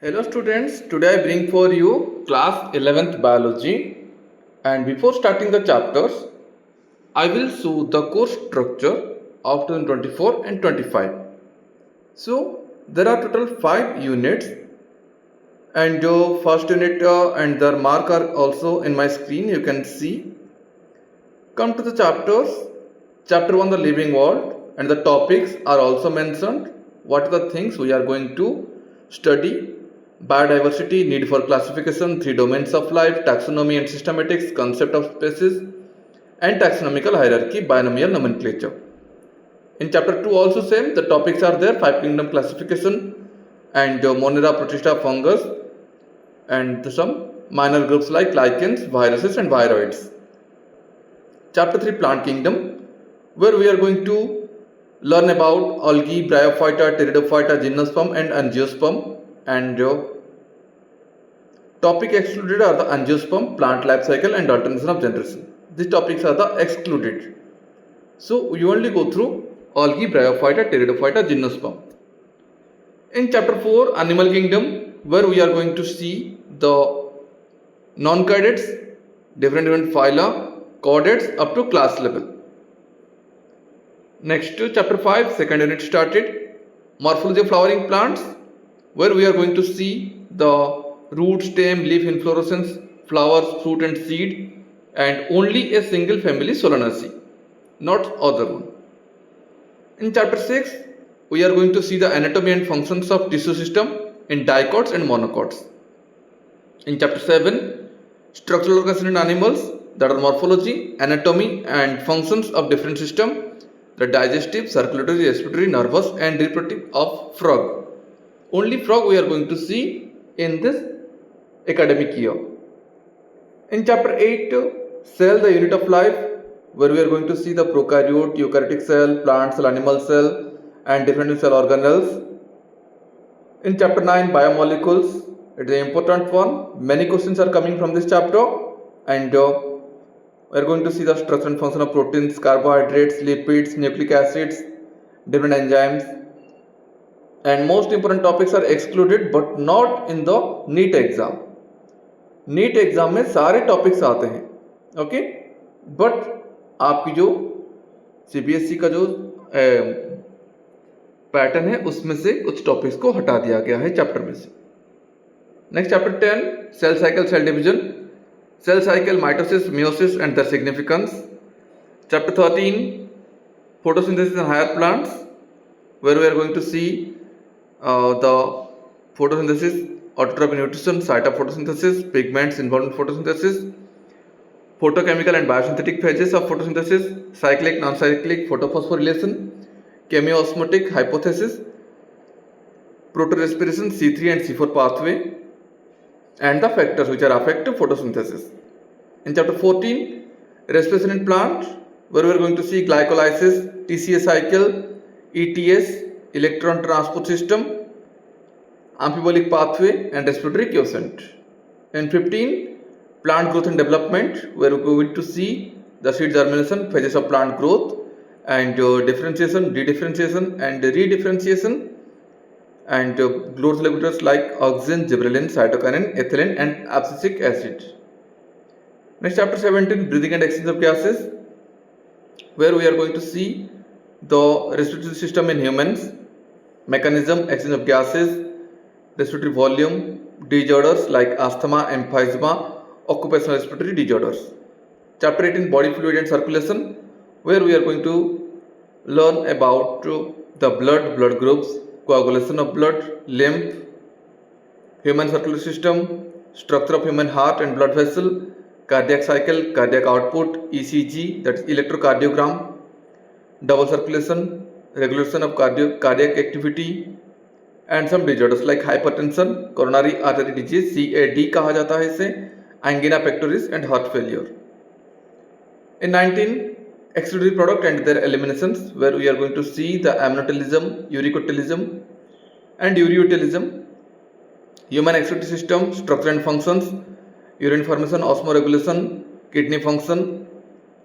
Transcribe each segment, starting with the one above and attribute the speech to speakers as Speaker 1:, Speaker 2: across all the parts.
Speaker 1: Hello students, today I bring for you class 11th biology, and before starting the chapters, I will show the course structure of 2024 and 25. So there are total 5 units, and the first unit and their mark are also in my screen, you can see. Come to the chapters. Chapter 1, the living world, and the topics are also mentioned. What are the things we are going to study? Biodiversity, need for classification, 3 domains of life, taxonomy and systematics, concept of species, and taxonomical hierarchy, binomial nomenclature. In chapter 2 also same, the topics are there, 5 kingdom classification, and Monera, Protista, fungus, and some minor groups like lichens, viruses and viroids. Chapter 3, plant kingdom, where we are going to learn about algae, bryophyta, pteridophyta, gymnosperm and angiosperm, and topic excluded are the angiosperm, plant life cycle and alternation of generation. These topics are the excluded. So we only go through algae, bryophyta, pteridophyta, gymnosperm. In chapter 4, animal kingdom, where we are going to see the non-chordates, different phyla, chordates up to class level. Next to chapter 5, second unit started, morphology of flowering plants, where we are going to see the root, stem, leaf, inflorescence, flowers, fruit and seed, and only a single family Solanaceae, not other one. In chapter 6, we are going to see the anatomy and functions of tissue system in dicots and monocots. In chapter 7, structural organisms in animals, that are morphology, anatomy and functions of different system, the digestive, circulatory, respiratory, nervous and reproductive of frog. Only frog we are going to see in this academic year. In chapter 8, cell, the unit of life, where we are going to see the prokaryote, eukaryotic cell, plant cell, animal cell and different cell organelles. In chapter 9, biomolecules, it is an important one. Many questions are coming from this chapter, and we are going to see the structure and function of proteins, carbohydrates, lipids, nucleic acids, different enzymes. And most important topics are excluded but not in the NEET exam. NEET exam में सारे topics आते हैं, okay, but आपकी जो CBSE का जो pattern है उसमें से कुछ टॉपिक्स को हटा दिया गया है चैप्टर में से. Next chapter 10, cell cycle, cell division, cell cycle, mitosis, meiosis and the significance. Chapter 13, photosynthesis in higher plants, where we are going to see the photosynthesis, autotrophic nutrition, site of photosynthesis, pigments involved in photosynthesis, photochemical and biosynthetic phases of photosynthesis, cyclic, non-cyclic photophosphorylation, chemiosmotic hypothesis, protorespiration, C3 and C4 pathway, and the factors which are affect photosynthesis. In chapter 14, respiration in plant, where we are going to see glycolysis, TCA cycle, ETS, electron transport system, amphibolic pathway and respiratory quiescent. In 15, plant growth and development, where we are going to see the seed germination, phases of plant growth and differentiation, dedifferentiation and redifferentiation, and growth regulators like auxin, gibberellin, cytokinin, ethylene and abscisic acid. Next chapter 17, breathing and exchange of gases, where we are going to see the respiratory system in humans, mechanism, exchange of gases, respiratory volume, disorders like asthma, emphysema, occupational respiratory disorders. Chapter 18, body fluid and circulation, where we are going to learn about the blood groups, coagulation of blood, lymph, human circulatory system, structure of human heart and blood vessel, cardiac cycle, cardiac output, ECG, that is electrocardiogram, double circulation, regulation of cardiac activity, and some disorders like hypertension, coronary artery disease, CAD कहा जाता है इसे, angina pectoris and heart failure. In 19, excretory product and their eliminations, where we are going to see the aminotelism, uricotelism and ureotelism, human excretory system, structure and functions, urine formation, osmoregulation, kidney function,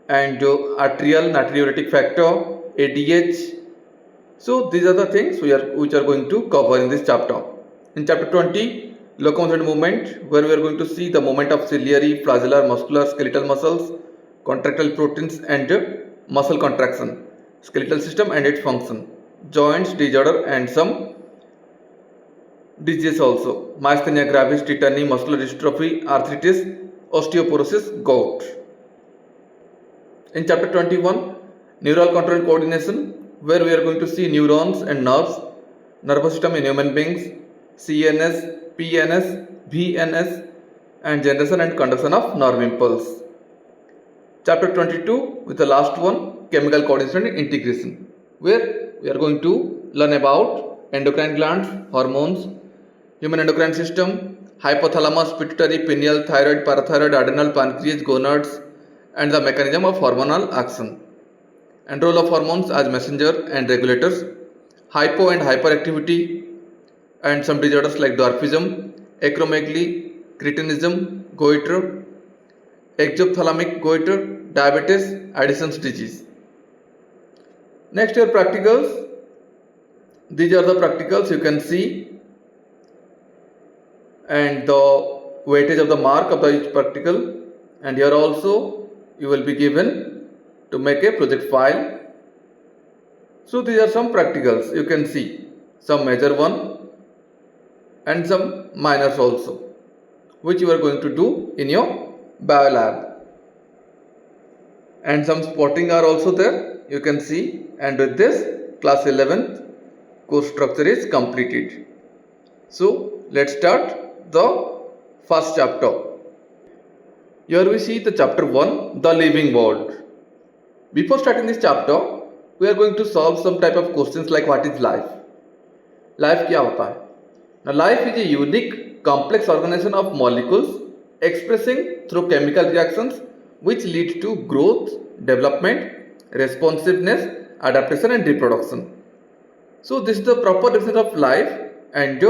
Speaker 1: and arterial natriuretic factor, ADH. So these are the things which are going to cover in this chapter. In chapter 20, locomotion and movement, where we are going to see the movement of ciliary, flagellar, muscular, skeletal muscles, contractile proteins and muscle contraction, skeletal system and its function, joints, disorder and some diseases also, myasthenia gravis, tetany, muscular dystrophy, arthritis, osteoporosis, gout. In chapter 21, neural control and coordination, where we are going to see neurons and nerves, nervous system in human beings, CNS, PNS, VNS and generation and conduction of nerve impulse. Chapter 22 with the last one, chemical coordination and integration, where we are going to learn about endocrine glands, hormones, human endocrine system, hypothalamus, pituitary, pineal, thyroid, parathyroid, adrenal, pancreas, gonads and the mechanism of hormonal action and role of hormones as messenger and regulators, hypo and hyperactivity and some disorders like dwarfism, acromegaly, cretinism, goiter, exophthalmic goiter, diabetes, Addison's disease. Next, your practicals. These are the practicals you can see and the weightage of the mark of each practical, and here also you will be given to make a project file. So these are some practicals you can see, some major one and some minors also, which you are going to do in your bio lab, and some spotting are also there you can see, and with this class 11th course structure is completed. So let's start the first chapter. Here we see the chapter 1, the living world. Before starting this chapter, we are going to solve some type of questions like what is life? Life क्या होता है? Now life is a unique complex organization of molecules expressing through chemical reactions which lead to growth, development, responsiveness, adaptation and reproduction. So this is the proper definition of life. And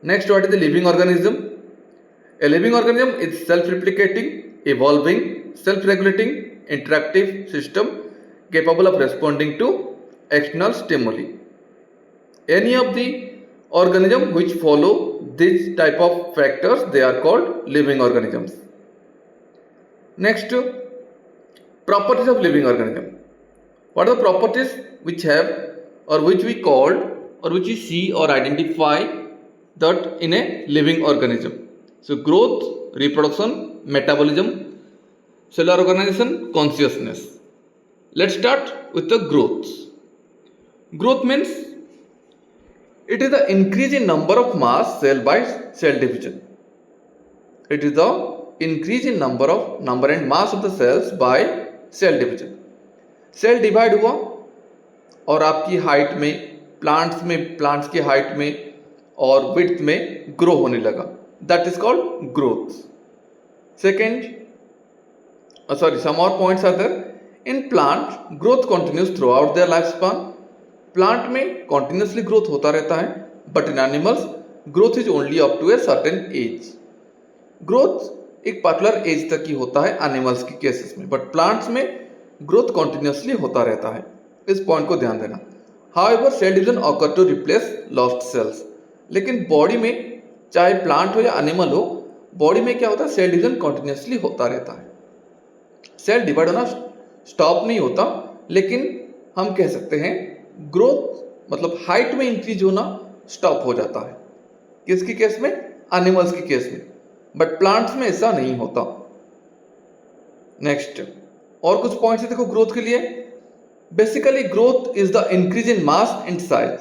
Speaker 1: next, what is the living organism? A living organism is self-replicating, evolving, self-regulating, interactive system capable of responding to external stimuli. Any of the organism which follow this type of factors, they are called living organisms. Next, properties of living organism. What are the properties which have or which we called or which we see or identify that in a living organism? So growth, reproduction, metabolism, cellular organization, consciousness. Let's start with the growth. Growth means it is the increase in number of mass cell by cell division. It is the increase in number and mass of the cells by cell division. Cell divide हुआ और आपकी height में plants की height में और width में grow होने लगा, that is called growth. Second, some more points are there. In plant, growth continues throughout their lifespan. Plant में continuously growth होता रहता है, but in animals, growth is only up to a certain age. Growth एक particular age तक ही होता है animals की केसेस में, बट प्लांट्स में ग्रोथ कंटिन्यूसली होता रहता है. इस पॉइंट को ध्यान देना. However cell division occur to replace lost cells. लेकिन बॉडी में चाहे प्लांट हो या एनिमल हो, बॉडी में क्या होता है, सेल डिवीजन कंटिन्यूसली होता रहता है. सेल डिवाइड होना स्टॉप नहीं होता, लेकिन हम कह सकते हैं ग्रोथ मतलब हाइट में इंक्रीज होना स्टॉप हो जाता है. किसकी केस में? एनिमल्स की केस में. बट प्लांट्स में ऐसा नहीं होता. नेक्स्ट और कुछ पॉइंट्स देखो ग्रोथ के लिए. Basically growth is the increase in mass and size.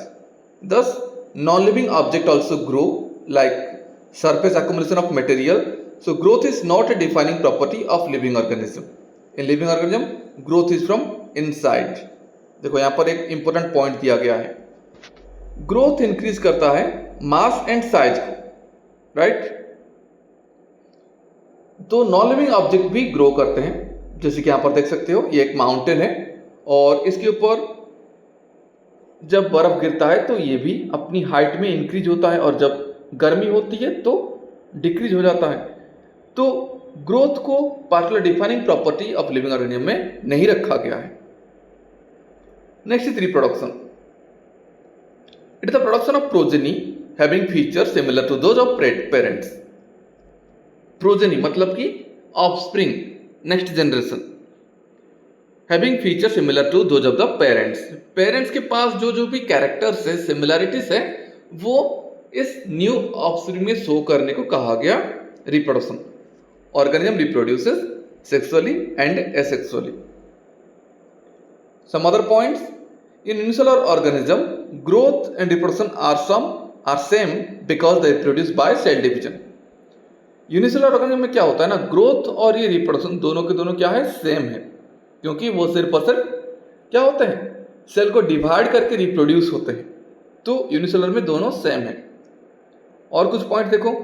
Speaker 1: Thus non living object also grow like surface accumulation of material. So growth is not a defining property of living organism. In living organism, growth is from inside. देखो यहाँ पर एक important point दिया गया है. Growth increase करता है मास and size को, राइट? तो नॉन लिविंग ऑब्जेक्ट भी ग्रो करते हैं. जैसे कि यहाँ पर देख सकते हो, ये एक माउंटेन है और इसके ऊपर जब बर्फ गिरता है तो ये भी अपनी हाइट में इंक्रीज होता है और जब गर्मी होती है तो डिक्रीज हो जाता है. तो ग्रोथ को particular defining property of living organism में नहीं रखा गया है. Next is reproduction. It is the production of progeny having feature similar to those of parents. Progeny मतलब कि offspring, next generation. Having feature similar to those of the parents, parents के पास जो जो भी कैरेक्टर्स है, सिमिलैरिटीज है, वो इस न्यू ऑफस्प्रिंग में शो करने को कहा गया reproduction. Organism reproduces sexually and asexually. Some other points: in unicellular organism, growth and reproduction are same because they reproduce by cell division. Unicellular organism में क्या होता है ना, ग्रोथ और ये रिप्रोडक्शन दोनों के दोनों क्या है, सेम है, क्योंकि वो सिर्फ और सिर्फ क्या होते हैं, सेल को डिवाइड करके रिप्रोड्यूस होते हैं। तो यूनिसेलुलर में दोनों सेम है। और कुछ पॉइंट देखो,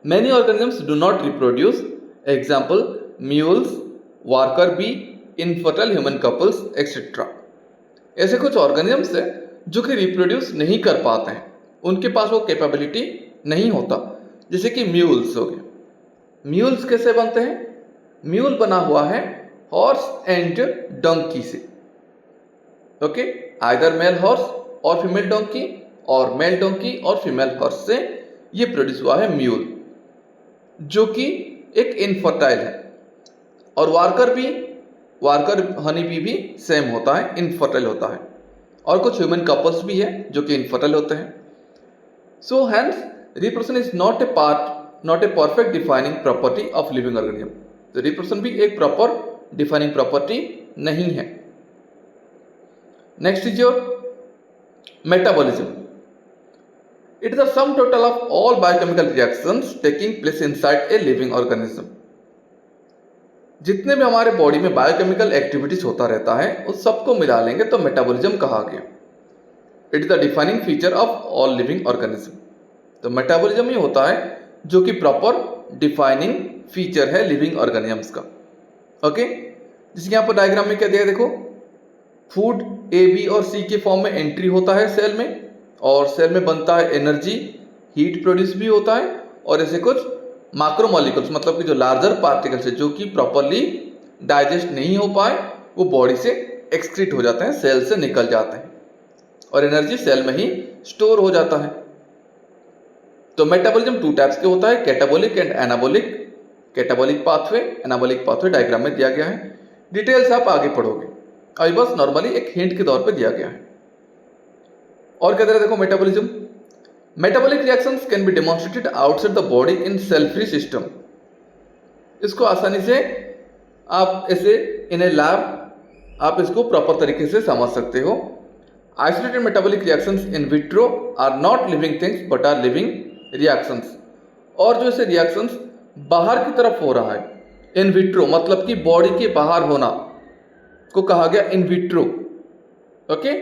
Speaker 1: many organisms do not reproduce, example mules, worker bee, infertile human couples etcetera. ऐसे कुछ ऑर्गेनिजम्स है जो कि रिप्रोड्यूस नहीं कर पाते हैं, उनके पास वो कैपेबिलिटी नहीं होता, जैसे कि म्यूल्स हो गए। म्यूल्स कैसे बनते हैं? म्यूल बना हुआ है हॉर्स एंड डंकी से, ओके, आइदर मेल हॉर्स और फीमेल डंकी और मेल डंकी और फीमेल हॉर्स से ये प्रोड्यूस हुआ है म्यूल, जो कि एक इनफर्टाइल है। और वार्कर हनी बी भी सेम होता है, इनफर्टाइल होता है। और कुछ ह्यूमन कपल्स भी है जो कि इनफर्टाइल होते हैं। So hence reproduction is not a perfect defining property of living organism. तो रिप्रोडक्शन भी एक प्रॉपर डिफाइनिंग प्रॉपर्टी नहीं है। Next is your metabolism. It is the sum total of all biochemical reactions taking place inside a living organism. जितने भी हमारे body में biochemical activities होता रहता है उस सबको मिला लेंगे तो मेटाबॉलिज्म कहा गया। It is the defining feature of all living organism. तो मेटाबॉलिज्म ही होता है जो कि प्रॉपर डिफाइनिंग फीचर है लिविंग ऑर्गेनिजम्स का। ओके, जिसके यहाँ पर डायग्राम में क्या दिया देखो, फूड ए, बी और सी के फॉर्म में एंट्री होता है सेल में, और सेल में बनता है एनर्जी, हीट प्रोड्यूस भी होता है, और ऐसे कुछ मैक्रोमोलिक्यूल्स मतलब कि जो लार्जर पार्टिकल्स है जो कि प्रॉपरली डाइजेस्ट नहीं हो पाए वो बॉडी से एक्सक्रीट हो जाते हैं, सेल से निकल जाते हैं, और एनर्जी सेल में ही स्टोर हो जाता है। तो मेटाबॉलिज्म टू टाइप्स के होता है, catabolic and anabolic. Catabolic pathway, anabolic pathway diagram में दिया गया है, डिटेल्स आप आगे पढ़ोगे, अभी बस नॉर्मली एक हिंट के तौर पे दिया गया है। और क्या देखो, metabolism, metabolic reactions can be demonstrated outside the body in cell free system. इसको आसानी से आप ऐसे इन ए लैब आप इसको प्रॉपर तरीके से समझ सकते हो। Isolated metabolic reactions in vitro are not living things but are living reactions. और जो ऐसे रिएक्शंस बाहर की तरफ हो रहा है, इन विट्रो मतलब कि बॉडी के बाहर होना को कहा गया इन विट्रो। ओके,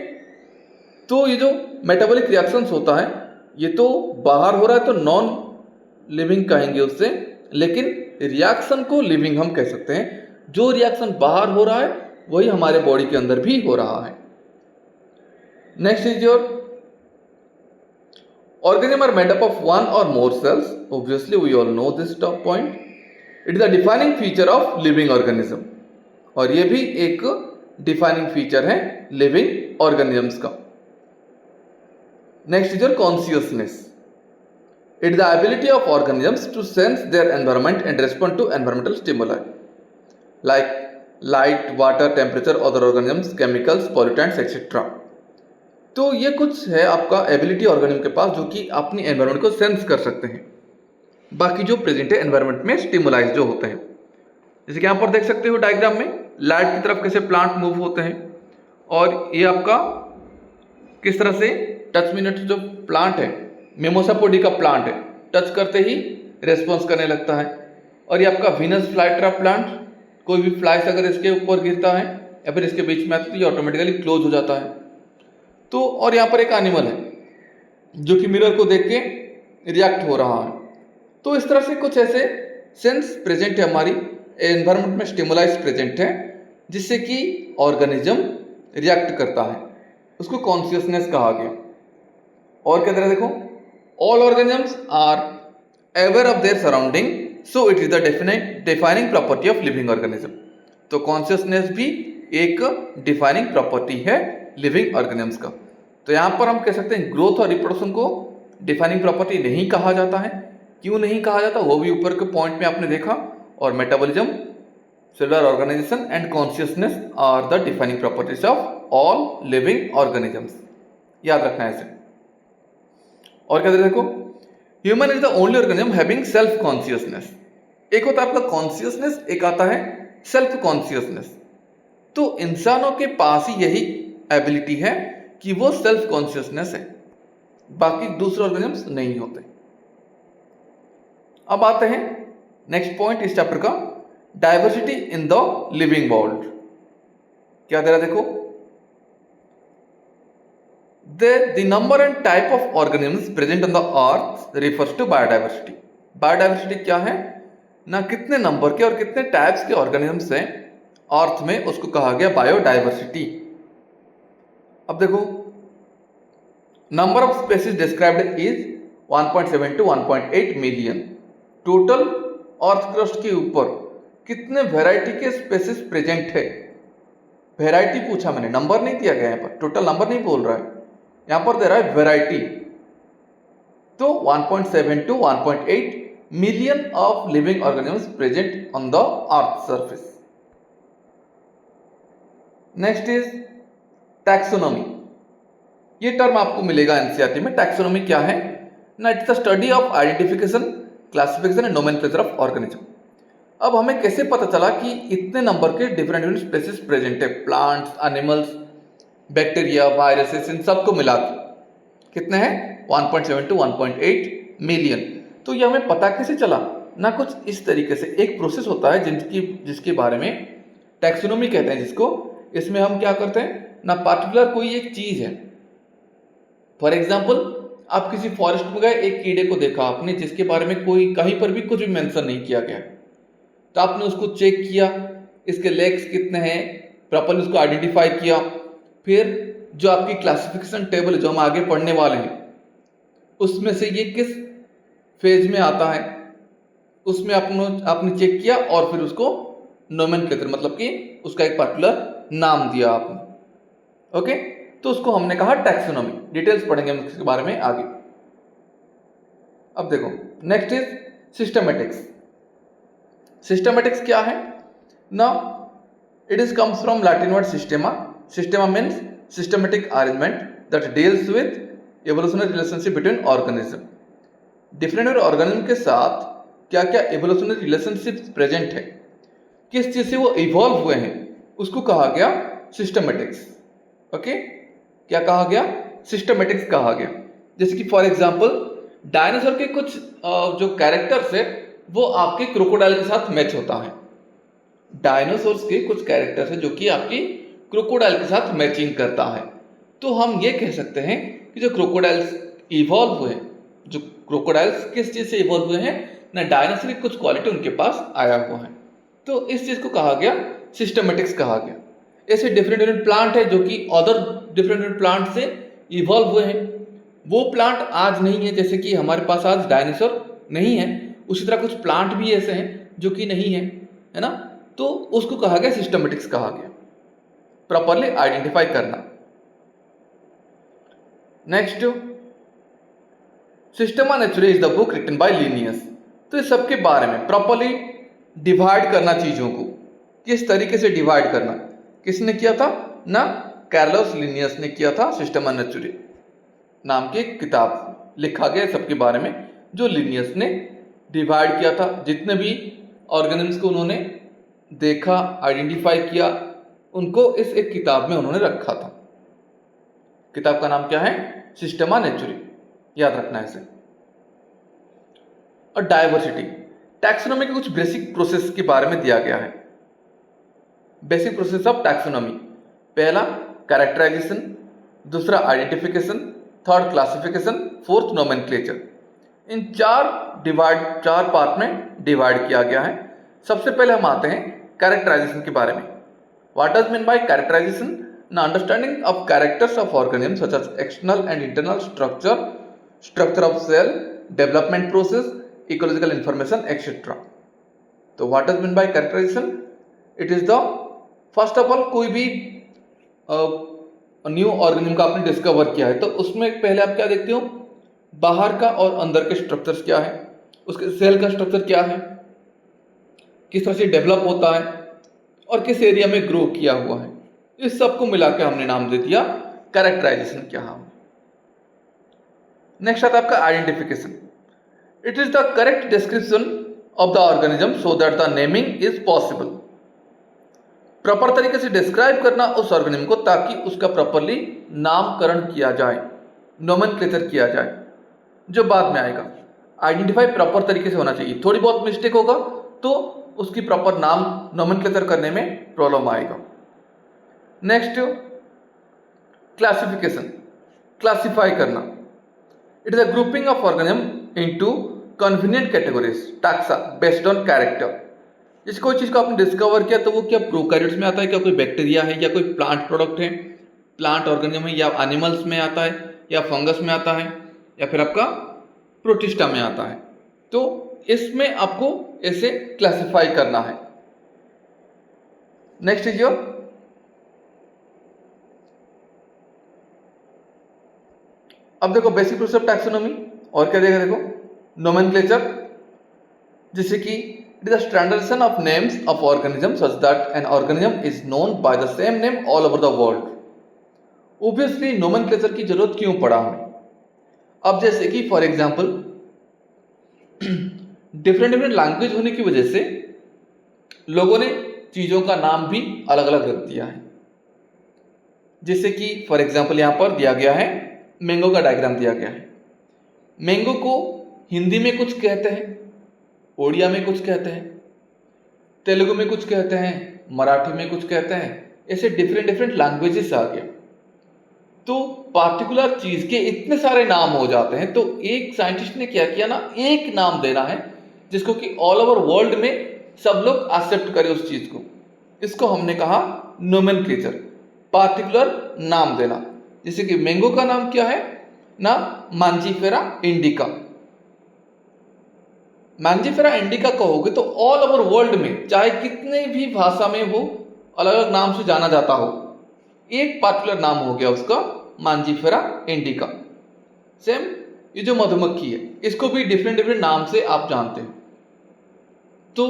Speaker 1: तो ये जो मेटाबॉलिक रिएक्शंस होता है ये तो बाहर हो रहा है तो नॉन लिविंग कहेंगे उससे, लेकिन रिएक्शन को लिविंग हम कह सकते हैं। जो रिएक्शन बाहर हो रहा है वही हमारे बॉडी के अंदर भी हो रहा है। Next is your organism are made up of one or more cells. Obviously we all know this top point. It is a defining feature of living organism, और ये भी एक डिफाइनिंग फीचर है लिविंग ऑर्गेनिजम्स का। Next is your consciousness. It is the ability of organisms to sense their environment and respond to environmental stimuli like light, water, temperature, other organisms, chemicals, pollutants etcetera. तो ये कुछ है आपका ability organism के पास जो कि अपनी एनवायरनमेंट को सेंस कर सकते हैं। बाकी जो प्रेजेंट है एनवायरनमेंट में स्टिमुलाइज जो होते हैं, जैसे कि यहाँ पर देख सकते हो डायग्राम में लाइट की तरफ कैसे प्लांट मूव होते हैं, और ये आपका किस तरह से टच मिनट जो प्लांट है, मिमोसा पोडी का प्लांट है, टच करते ही रेस्पॉन्स करने लगता है। और ये आपका वीनस फ्लाईट्रा प्लांट, कोई भी फ्लाइस अगर इसके ऊपर गिरता है या फिर इसके बीच में आता है तो ये ऑटोमेटिकली क्लोज हो जाता है। तो और यहाँ पर एक एनिमल है जो कि मिरर को देख के रिएक्ट हो रहा है। तो इस तरह से कुछ ऐसे सेंस प्रेजेंट है हमारी एनवायरनमेंट में, स्टिमुलाइज प्रेजेंट है जिससे कि ऑर्गेनिज्म रिएक्ट करता है, उसको कॉन्शियसनेस कहा गया। और क्या तरह देखो, all organisms are aware of their surrounding, so it is the defining property of living organism. तो कॉन्शियसनेस भी एक डिफाइनिंग प्रॉपर्टी है लिविंग ऑर्गेनिजम्स का। तो यहाँ पर हम कह सकते हैं ग्रोथ और रिप्रोडक्शन को डिफाइनिंग प्रॉपर्टी नहीं कहा जाता है। क्यों नहीं कहा जाता वो भी ऊपर के पॉइंट में आपने देखा। और metabolism, cellular organisation and consciousness are the defining properties of all living organisms. याद रखना है इसे। और क्या देखो, human is the only organism having self consciousness. एक होता है आपका कॉन्शियसनेस, एक आता है सेल्फ कॉन्शियसनेस। तो इंसानों के पास ही यही एबिलिटी है कि वो सेल्फ कॉन्शियसनेस है, बाकी दूसरे ऑर्गेनिजम्स नहीं होते। अब आते हैं नेक्स्ट पॉइंट इस चैप्टर का, diversity in the living world. क्या दे रहा देखो, the number and type of organisms present on the earth refers to biodiversity। Biodiversity क्या है ना, कितने नंबर के और कितने टाइप्स के ऑर्गेनिजम्स हैं अर्थ में, उसको कहा गया बायोडाइवर्सिटी। अब देखो, number of species described is 1.7 to 1.8 million. Total earth crust के ऊपर कितने वैरायटी के स्पेसीज प्रेजेंट है, वैरायटी पूछा मैंने, नंबर नहीं दिया गया यहाँ पर, टोटल नंबर नहीं बोल रहा है, यहां पर दे रहा है वैरायटी। तो 1.7 to 1.8 million of living organisms present on the earth surface. Next is taxonomy. ये टर्म आपको मिलेगा एनसीईआरटी में। टैक्सोनॉमी क्या है ना, it's the study of identification, classification and nomenclature of organism. अब हमें कैसे पता चला कि इतने नंबर के डिफरेंट स्पेसीज प्रेजेंट है, प्लांट्स, एनिमल्स, बैक्टीरिया, वायरसेस, इन सबको मिला के कितने हैं 1.7 to 1.8 मिलियन। तो ये हमें पता कैसे चला ना, कुछ इस तरीके से एक प्रोसेस होता है जिसके बारे में टैक्सोनॉमी कहते हैं जिसको। इसमें हम क्या करते हैं ना, पार्टिकुलर कोई एक चीज है, फॉर एग्जाम्पल आप किसी फॉरेस्ट में गए, एक कीड़े को देखा आपने जिसके बारे में कोई कहीं पर भी कुछ भी मेंशन नहीं किया गया, तो आपने उसको चेक किया, इसके लेग्स कितने हैं, प्रॉपर्ली उसको आइडेंटिफाई किया। फिर जो आपकी क्लासिफिकेशन टेबल जो हम आगे पढ़ने वाले हैं उसमें से ये किस फेज में आता है, उसमें आपने चेक किया और फिर उसको नोमेनक्लेचर मतलब कि उसका एक पर्टिकुलर नाम दिया आपने। ओके, तो उसको हमने कहा टैक्सोनॉमी। डिटेल्स पढ़ेंगे हम इसके बारे में आगे। अब देखो, नेक्स्ट इज सिस्टमेटिक्स। सिस्टमेटिक्स क्या है ना, it is comes from Latin word systema. Systema means systematic arrangement that deals with evolutionary relationship between organism. Different organism के साथ क्या क्या एवोल्यूशनरी रिलेशनशिप प्रेजेंट है, किस चीज से वो इवॉल्व हुए हैं, उसको कहा गया सिस्टमेटिक्स। ओके, क्या कहा गया, सिस्टमेटिक्स कहा गया। जैसे कि फॉर एग्जांपल डायनासोर के कुछ जो कैरेक्टर्स है वो आपके क्रोकोडाइल के साथ मैच होता है। डायनासोर्स के कुछ कैरेक्टर्स है जो कि आपकी क्रोकोडाइल के साथ मैचिंग करता है। तो हम ये कह सकते हैं कि जो क्रोकोडाइल्स इवॉल्व हुए, जो क्रोकोडाइल्स किस चीज से इवॉल्व हुए हैं ना, डायनासोर की कुछ क्वालिटी उनके पास आया हुआ है, तो इस चीज को कहा गया सिस्टमेटिक्स कहा गया। ऐसे डिफरेंट प्लांट है जो कि अदर डिफरेंट प्लांट से इवॉल्व हुए हैं, वो प्लांट आज नहीं है, जैसे कि हमारे पास आज डायनासोर नहीं है, उसी तरह कुछ प्लांट भी ऐसे हैं जो कि नहीं है ना, तो उसको कहा गया सिस्टमेटिक्स कहा गया, प्रॉपरली आइडेंटिफाई करना। नेक्स्ट, सिस्टेमा नेचुराe is the book written by Linnaeus. तो इस सबके बारे में प्रॉपरली डिवाइड करना, चीजों को किस तरीके से डिवाइड करना, किसने किया था ना, कार्लोस लिनियस ने किया था। सिस्टेमा नेचुराe नाम की किताब लिखा गया सबके बारे में, जो लिनियस ने डिवाइड किया था। जितने भी ऑर्गेनिज्म्स को उन्होंने देखा, आइडेंटिफाई किया, उनको इस एक किताब में उन्होंने रखा था। किताब का नाम क्या है, सिस्टेमा नेचुराe, याद रखना है इसे। और डायवर्सिटी, टैक्सोनॉमी के कुछ बेसिक प्रोसेस के बारे में दिया गया है। बेसिक प्रोसेस ऑफ टैक्सोनॉमी, पहला कैरेक्टराइजेशन, दूसरा identification, third classification, fourth nomenclature. इन चार पार्ट में डिवाइड किया गया है। सबसे पहले हम आते हैं कैरेक्टराइजेशन के बारे में। What does mean by characterisation ना, understanding of characters of organism such as external and internal structure of cell, development process, ecological information etcetera. तो what does mean by characterisation, it is the first of all कोई भी new organism का आपने discover किया है तो उसमें पहले आप क्या देखते हो, बाहर का और अंदर के स्ट्रक्चर्स क्या है, उसके सेल का स्ट्रक्चर क्या है, किस तरह से डेवलप होता है और किस एरिया में ग्रो किया हुआ है, इस सब को मिला के हमने नाम दे दिया कैरेक्टराइजेशन क्या है। नेक्स्ट आता है आपका identification. It is the correct description of the organism so that the naming is possible. Proper तरीके से डिस्क्राइब करना उस ऑर्गेनिज्म को ताकि उसका प्रॉपरली नामकरण किया जाए, नोमेनक्लेचर किया जाए, जो बाद में आएगा। आइडेंटिफाई प्रॉपर तरीके से होना चाहिए, थोड़ी बहुत मिस्टेक होगा तो उसकी प्रॉपर नाम नोमेनक्लेचर करने में प्रॉब्लम आएगा। नेक्स्ट क्लासिफिकेशन, क्लासिफाई करना। It is a grouping of organism into convenient categories taxa based on character. जैसे कोई चीज को आपने डिस्कवर किया तो वो क्या प्रोकैरियोट्स में आता है, क्या कोई बैक्टीरिया है, या कोई प्लांट प्रोडक्ट है, प्लांट ऑर्गेनिज्म है, या एनिमल्स में आता है, या फंगस में आता है, या फिर आपका प्रोटिस्टा में आता है। तो इसमें आपको ऐसे क्लासिफाई करना है। नेक्स्ट इज योर अब देखो बेसिक प्रिंसिपल टैक्सोनॉमी और क्या देगा, देखो नोमेनक्लेचर, जैसे कि it is the standardisation of names of organism such that an organism is known by the same name all over the world. Obviously nomenclature की जरूरत क्यों पड़ा हमें? अब जैसे कि for example different different language होने की वजह से लोगों ने चीजों का नाम भी अलग अलग रख दिया है। जैसे कि फॉर एग्जांपल यहां पर दिया गया है, मैंगो का डायग्राम दिया गया है। मैंगो को हिंदी में कुछ कहते हैं, ओडिया में कुछ कहते हैं, तेलुगु में कुछ कहते हैं, मराठी में कुछ कहते हैं, ऐसे डिफरेंट डिफरेंट लैंग्वेजेस आ गए। तो पार्टिकुलर चीज के इतने सारे नाम हो जाते हैं, तो एक साइंटिस्ट ने क्या किया ना, एक नाम देना है जिसको कि ऑल ओवर वर्ल्ड में सब लोग एक्सेप्ट करें उस चीज को। इसको हमने कहा नोमेनक्लेचर, पार्टिकुलर नाम देना। जैसे कि मैंगो का नाम क्या है ना, मांजीफेरा इंडिका। मांजीफेरा इंडिका कहोगे तो ऑल ओवर वर्ल्ड में चाहे कितने भी भाषा में वो अलग अलग नाम से जाना जाता हो, एक पार्टिकुलर नाम हो गया उसका मांजीफेरा इंडिका। सेम ये जो मधुमक्खी है, इसको भी डिफरेंट डिफरेंट नाम से आप जानते हैं। तो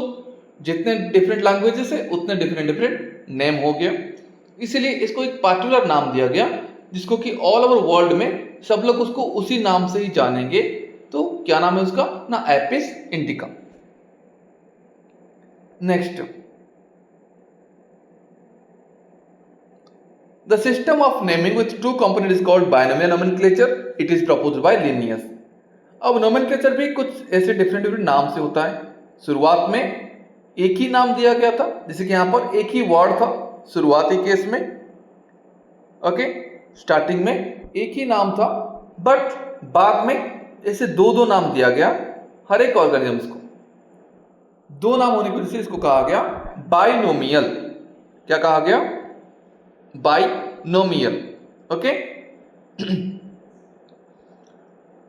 Speaker 1: जितने डिफरेंट लैंग्वेजेस है उतने डिफरेंट डिफरेंट नेम हो गया, इसीलिए इसको एक पार्टिकुलर नाम दिया गया जिसको कि ऑल ओवर वर्ल्ड में सब लोग उसको उसी नाम से ही जानेंगे। तो क्या नाम है उसका ना, Apis indica. Next, the system of naming with to component is called binomial nomenclature. It is proposed by Linnaeus. अब नोमेनक्लेचर भी कुछ ऐसे डिफरेंट डिफरेंट नाम से होता है। शुरुआत में एक ही नाम दिया गया था, जैसे कि यहां पर एक ही वर्ड था शुरुआती केस में, ओके, स्टार्टिंग में एक ही नाम था, बट बाद में ऐसे दो दो नाम दिया गया हर एक ऑर्गेनिजम्स को। दो नाम होने की वजह से इसको कहा गया बाइनोमियल। क्या कहा गया? Binomial, okay.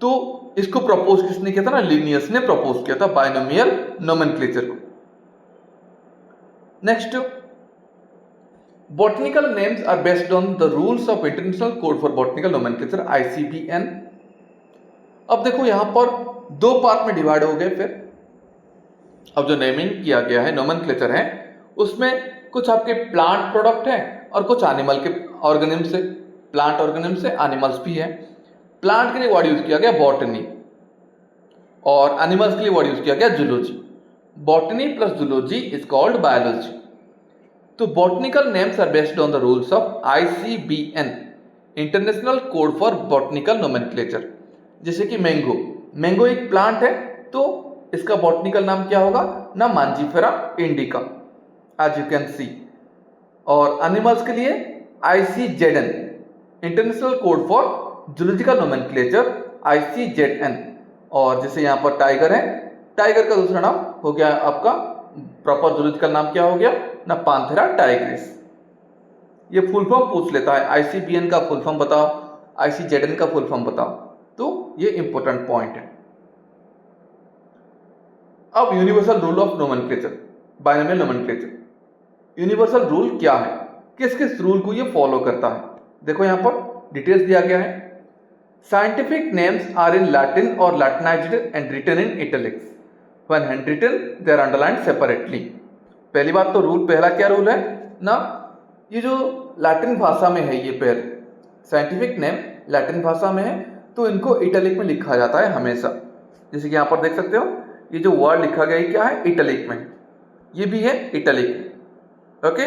Speaker 1: तो इसको प्रपोज किसने किया था ना, लिनियस ने प्रपोज किया था बाइनोमियल नोमेनक्लेचर को। Next, botanical names are based on the rules of International Code for Botanical Nomenclature ICBN। अब देखो यहां पर दो पार्ट में डिवाइड हो गए। फिर अब जो नेमिंग किया गया है, नोमेनक्लेचर है, उसमें कुछ आपके प्लांट प्रोडक्ट हैं और कुछ एनिमल के ऑर्गेनिज्म से, प्लांट ऑर्गेनिज्म से एनिमल्स भी है। प्लांट के लिए वर्ड यूज किया गया बॉटनी और एनिमल्स के लिए वर्ड यूज किया गया zoology. Botany plus zoology is called biology. तो botanical names are based on the rules of ICBN, international code for botanical nomenclature. जैसे कि मैंगो, मैंगो एक प्लांट है, तो इसका बॉटनिकल नाम क्या होगा ना, Mangifera indica, as you can see. और एनिमल्स के लिए ICZN, international code for zoological nomenclature, ICZN। और जैसे यहां पर टाइगर है, टाइगर का दूसरा नाम हो गया आपका, प्रॉपर जूलॉजिकल नाम क्या हो गया ना, पांथेरा टाइग्रिस। ये फुल फॉर्म पूछ लेता है, ICBN का फुल फॉर्म बताओ, ICZN का फुल फॉर्म बताओ, तो ये इंपॉर्टेंट पॉइंट है। अब universal rule of nomenclature, binomial nomenclature. Universal rule क्या है, किस किस रूल को ये फॉलो करता है? देखो यहां पर डिटेल्स दिया गया है। Scientific names are in Latin or Latinized and written in italics. When handwritten, they are underlined separately. पहली बात तो पहला क्या रूल है ना, ये जो लैटिन भाषा में है, ये पहले साइंटिफिक नेम लैटिन भाषा में है तो इनको इटैलिक में लिखा जाता है हमेशा। जैसे कि यहाँ पर देख सकते हो, ये जो वर्ड लिखा गया है क्या है, इटैलिक में, ये भी है इटैलिक में। ओके,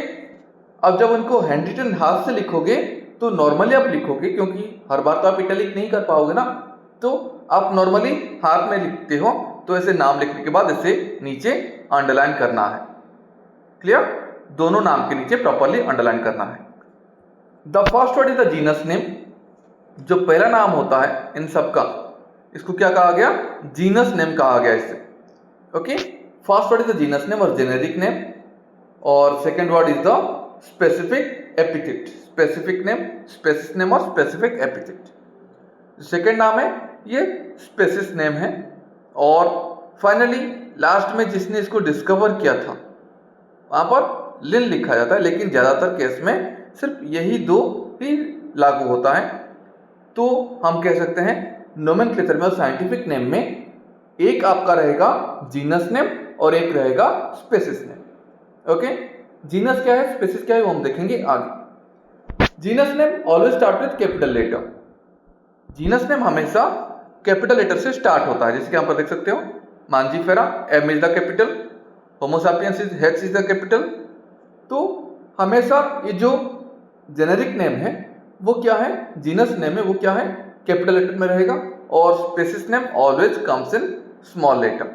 Speaker 1: अब जब उनको हैंड रिटन हाथ से लिखोगे तो नॉर्मली आप लिखोगे, क्योंकि हर बार तो आप इटैलिक नहीं कर पाओगे ना, तो आप नॉर्मली हाथ में लिखते हो, तो ऐसे नाम लिखने के बाद इसे नीचे अंडरलाइन करना है। क्लियर, दोनों नाम के नीचे प्रॉपरली अंडरलाइन करना है। The first word is the genus name, जो पहला नाम होता है इन सब का, इसको क्या कहा गया, जीनस नेम कहा गया इससे। Okay, first word is the genus name और जेनेरिक नेम, और second word is the specific epithet, specific name, species name और स्पेसिफिक एपिथेट। सेकेंड नाम है ये स्पेसिस नेम है, और फाइनली लास्ट में जिसने इसको डिस्कवर किया था वहां पर लिन लिखा जाता है, लेकिन ज्यादातर केस में सिर्फ यही दो ही लागू होता है। तो हम कह सकते हैं नोमेनक्लेचर में और साइंटिफिक नेम में एक आपका रहेगा जीनस नेम और एक रहेगा स्पेसिस नेम। ओके, जीनस क्या है, स्पेसिस क्या है, वो हम देखेंगे आगे। Genus name always start with capital letter, genus name हमेशा कैपिटल लेटर से स्टार्ट होता है। जैसे कि यहाँ पर देख सकते हो, Mangifera, M is the capital, Homo sapiens is H is the capital. तो हमेशा ये जो जेनेरिक नेम है वो क्या है, जीनस नेम है वो क्या है, कैपिटल लेटर में रहेगा, और species name always comes in small letter.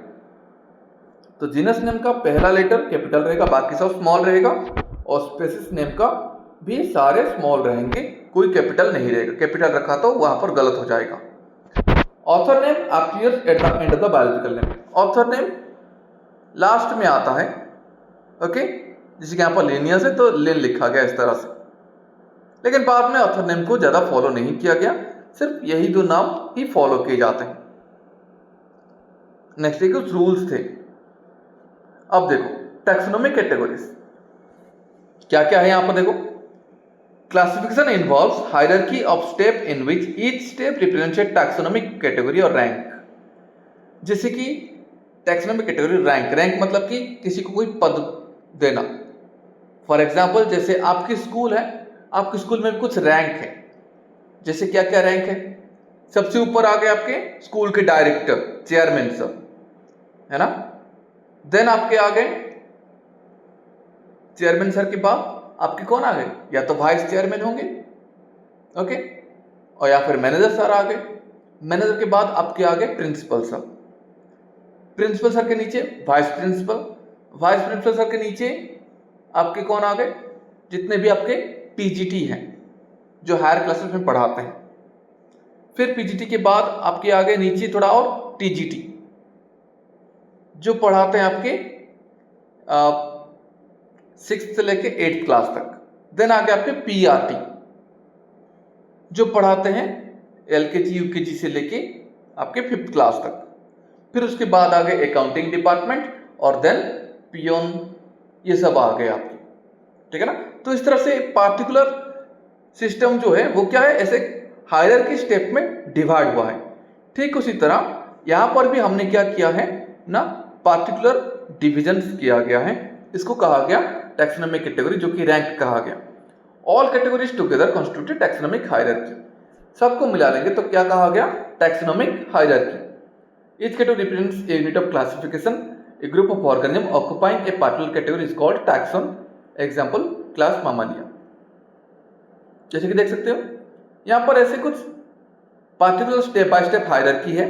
Speaker 1: तो जीनस नेम का पहला लेटर कैपिटल रहेगा, बाकी सब स्मॉल रहेगा, और स्पेसिस नेम का भी सारे स्मॉल रहेंगे, कोई कैपिटल नहीं रहेगा। कैपिटल रखा तो वहां पर गलत हो जाएगा। Author name appears at the end of the biological name, author name last में आता है। ओके, जैसे कि यहाँ पर लिनियस है तो लिन लिखा गया इस तरह से, लेकिन बाद में ऑथर नेम को ज्यादा फॉलो नहीं किया गया, सिर्फ यही दो नाम ही फॉलो किए जाते हैं। नेक्स्ट कुछ रूल्स थे। अब देखो टैक्सोनॉमिक कैटेगरीज क्या क्या है, यहां पर देखो। Classification involves hierarchy of step in which each step represents A taxonomic category और रैंक। जैसे कि टैक्सोनॉमिक कैटेगरी, रैंक, रैंक मतलब कि किसी को कोई पद देना। फॉर एग्जाम्पल जैसे आपकी स्कूल है, आपके स्कूल में कुछ रैंक है। जैसे क्या क्या रैंक है, सबसे ऊपर आ गए आपके स्कूल के डायरेक्टर, चेयरमैन सब, है ना। देन आपके आ गए चेयरमैन सर के बाद आपके कौन आ गए, या तो वाइस चेयरमैन होंगे, ओके, और या फिर मैनेजर सर आ गए। मैनेजर के बाद आपके आ गए प्रिंसिपल सर, प्रिंसिपल सर के नीचे vice principal, vice principal sir के नीचे आपके कौन आ गए, जितने भी आपके पीजीटी हैं जो हायर क्लासेस में पढ़ाते हैं। फिर पीजीटी के बाद आपके आ गए नीचे थोड़ा और टीजीटी जो पढ़ाते हैं आपके 6th से लेके 8th क्लास तक। देन आगे आपके पीआरटी जो पढ़ाते हैं एलकेजी यूकेजी से लेके आपके 5th क्लास तक। फिर उसके बाद आ गए अकाउंटिंग डिपार्टमेंट, और देन पियोन, ये सब आ गए आपके, ठीक है ना। तो इस तरह से पार्टिकुलर सिस्टम जो है वो क्या है, ऐसे हायरार्की स्टेप में डिवाइड हुआ है। ठीक उसी तरह यहां पर भी हमने क्या किया है ना, पार्टिकुलर डिविजन किया गया है, इसको कहा गया टैक्सोनॉमिक कैटेगरी, जो कि रैंक कहा गया। All categories together constitute taxonomic hierarchy, सबको मिला लेंगे तो क्या कहा गया, taxonomic hierarchy. Each category represents a unit of classification, a group of organism occupying a particular category is called taxon. Example class Mammalia. जैसे कि देख सकते हो यहां पर ऐसे कुछ particular step by step hierarchy है।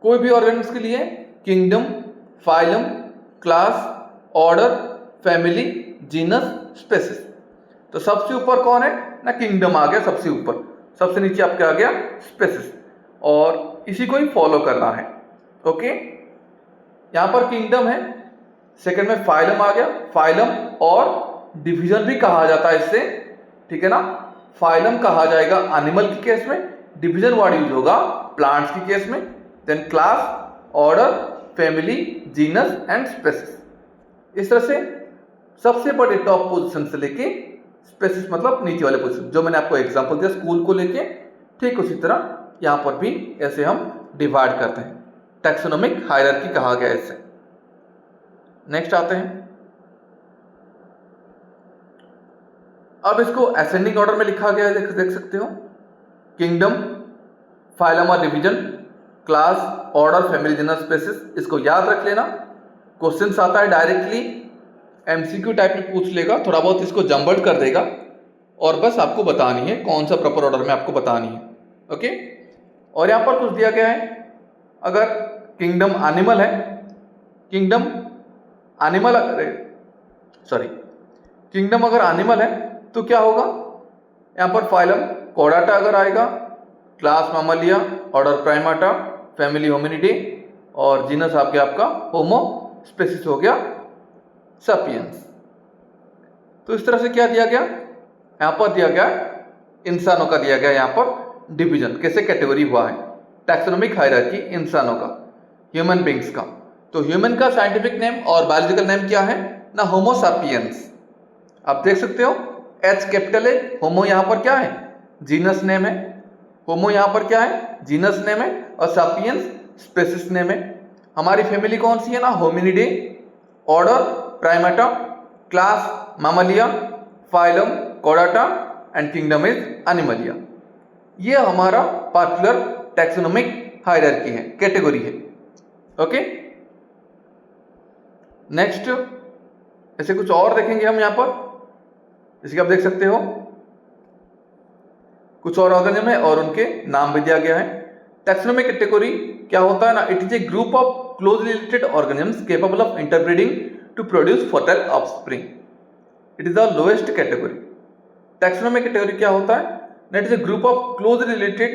Speaker 1: कोई भी ऑर्गेनिज्म के लिए kingdom, phylum, class, order, family, genus, species. तो सबसे ऊपर कौन है ना, किंगडम आ गया सबसे ऊपर, सबसे नीचे आपके आ गया स्पेसिस, और इसी को ही फॉलो करना है। ओके, यहां पर किंगडम है, सेकंड में फाइलम आ गया, फाइलम और डिवीजन भी कहा जाता है इससे, ठीक है ना। फाइलम कहा जाएगा एनिमल के केस में, डिवीजन वर्ड यूज होगा प्लांट्स के केस में। Then class, order, family, genus and species. इस तरह से सबसे बड़े टॉप पोजीशन से लेके स्पेसिस मतलब नीचे वाले पोजीशन, जो मैंने आपको एग्जांपल दिया स्कूल को लेके, ठीक उसी तरह यहाँ पर भी ऐसे हम डिवाइड करते हैं, टैक्सोनॉमिक हायरार्की कहा गया इसे। नेक्स्ट आते हैं, अब इसको असेंडिंग ऑर्डर में लिखा गया है, देख सकते हो, किंगडम, फाइलम और division, class, order, family, general, species. इसको याद रख लेना, क्वेश्चंस आता है डायरेक्टली एमसीक्यू टाइप में पूछ लेगा, थोड़ा बहुत इसको जम्बल्ड कर देगा और बस आपको बतानी है कौन सा प्रॉपर ऑर्डर में आपको बतानी है। ओके, और यहाँ पर कुछ दिया गया है, अगर किंगडम एनिमल है, किंगडम एनिमल किंगडम अगर एनिमल है तो क्या होगा, यहाँ पर फाइलम कोडाटा अगर आएगा, क्लास मामालिया, ऑर्डर प्राइमाटा, फैमिली होमिनिडे और जीनस आपका होमो, स्पेसिस हो गया सपियंस। तो इस तरह से क्या दिया गया, यहाँ पर दिया गया इंसानों का दिया गया, यहाँ पर डिवीजन कैसे कैटेगरी हुआ है, टैक्सोनॉमिक हायरार्की इंसानों का, ह्यूमन बींग्स का। तो ह्यूमन का साइंटिफिक नेम और बायोलॉजिकल नेम क्या है ना, होमो सापियंस। आप देख सकते हो एच कैपिटल है, होमो यहाँ पर क्या है, जीनस नेम है, होमो यहाँ पर क्या है, जीनस नेम है, और सापियंस स्पेसिस नेम है। हमारी फैमिली कौन सी है ना, Hominidae, order Primata, class Mammalia, phylum कोडाटा एंड किंगडम इज एनिमलिया। ये हमारा पार्टिकुलर टैक्सोनॉमिक हायरार्की है, कैटेगरी है। ओके, नेक्स्ट ऐसे कुछ और देखेंगे हम यहाँ पर, जैसे कि आप देख सकते हो कुछ और ऑर्गेनिज्म है और उनके नाम भी दिया गया है। टैक्सोनॉमिक कैटेगरी क्या होता है ना, it is a group of closely related organisms capable of interbreeding to produce fertile offspring. It is the lowest category. Taxonomic category क्या होता है, it is a group of closely related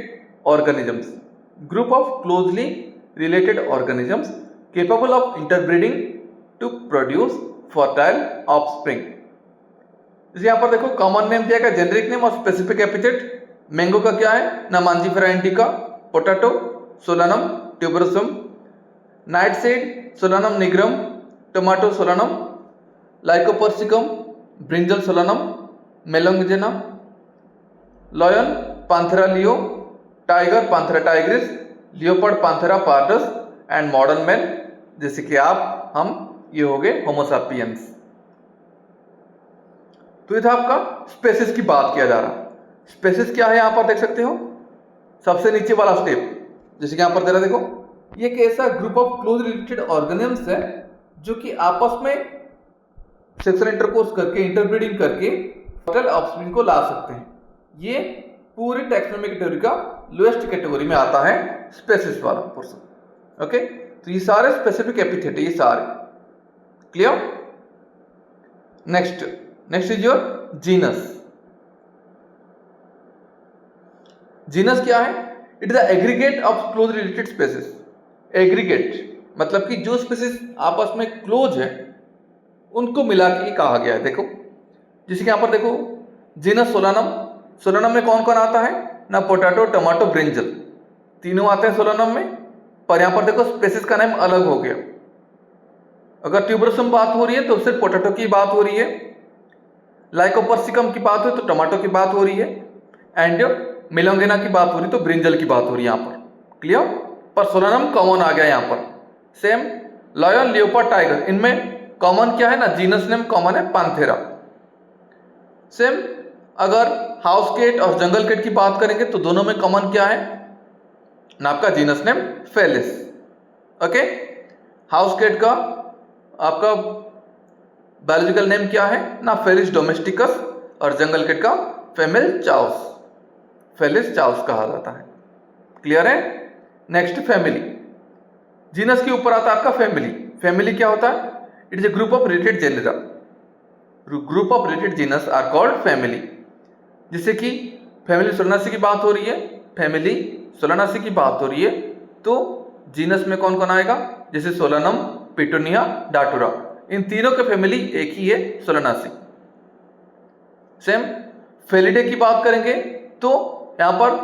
Speaker 1: organisms, group of closely related organisms capable of interbreeding to produce fertile offspring. जैसे यहाँ पर देखो common name दिया गया, generic name और स्पेसिफिक एपिथेट। मैंगो का क्या है ना, Mangifera indica, potato solanum tuberosum, nightshade Solanum nigrum, tomato Solanum, lycopersicum, brinjal Solanum, melongena, lion Panthera leo, tiger Panthera tigris, leopard Panthera pardus and modern man, जैसे कि आप हम ये हो गए होमो सापियंस। तो ये था आपका स्पेसिस की बात किया जा रहा। स्पेसिस क्या है यहाँ पर देख सकते हो, सबसे नीचे वाला स्टेप, जैसे कि यहाँ पर दे रहा देखो, ये एक ऐसा group of close related organisms है जो कि आपस में सेक्सुअल इंटरकोर्स करके, इंटरब्रीडिंग करके फर्टाइल ऑफस्प्रिंग को ला सकते हैं। ये पूरी टैक्सोनॉमिक कैटेगरी का लोएस्ट कैटेगरी में आता है स्पेसिस वाला पोर्शन। ओके, तो ये सारे स्पेसिफिक एपिथेट है, ये सारे clear. Next is your genus. Genus क्या है, it is the aggregate of close related species. Aggregate मतलब कि जो स्पेसिस आपस में क्लोज है उनको मिला के कहा गया है। देखो जैसे कि यहाँ पर देखो जीनस सोलानम, सोलानम में कौन कौन आता है ना, पोटैटो, टमाटो, ब्रिंजल, तीनों आते हैं सोलानम में। पर यहाँ पर देखो स्पेसिस का नाम अलग हो गया। अगर ट्यूबरोसम बात हो रही है तो सिर्फ पोटैटो की बात हो रही है, लाइकोपर्सिकम की बात हो तो टमाटो की बात हो रही है, एंड मेलोंगेना की बात हो रही तो ब्रिंजल की बात हो रही है यहाँ पर, क्लियर। पर सोलानम कॉमन आ गया यहाँ पर। सेम लॉयन, लियोपर्ड, टाइगर, इनमें कॉमन क्या है ना, जीनस नेम कॉमन है पांथेरा। सेम अगर हाउस केट और जंगल केट की बात करेंगे तो दोनों में कॉमन क्या है ना, आपका genus name Felis. Okay, house cat का आपका बायोलॉजिकल नेम क्या है ना, फेलिस डोमेस्टिकस, और जंगल केट का फेमिल चाउस, फेलिस चाउस कहा जाता है। क्लियर है। नेक्स्ट फैमिली, जीनस के ऊपर आता है आपका फैमिली। फैमिली क्या होता है, it is a group of related genera, group of related genus are called family. जैसे कि फैमिली सोलानासी की बात हो रही है, फैमिली सोलानासी की बात हो रही है तो जीनस में कौन कौन आएगा, जैसे सोलानम, पिटूनिया, डाटुरा, इन तीनों के फैमिली एक ही है, सोलानासी। सेम फेलिडे की बात करेंगे तो यहाँ पर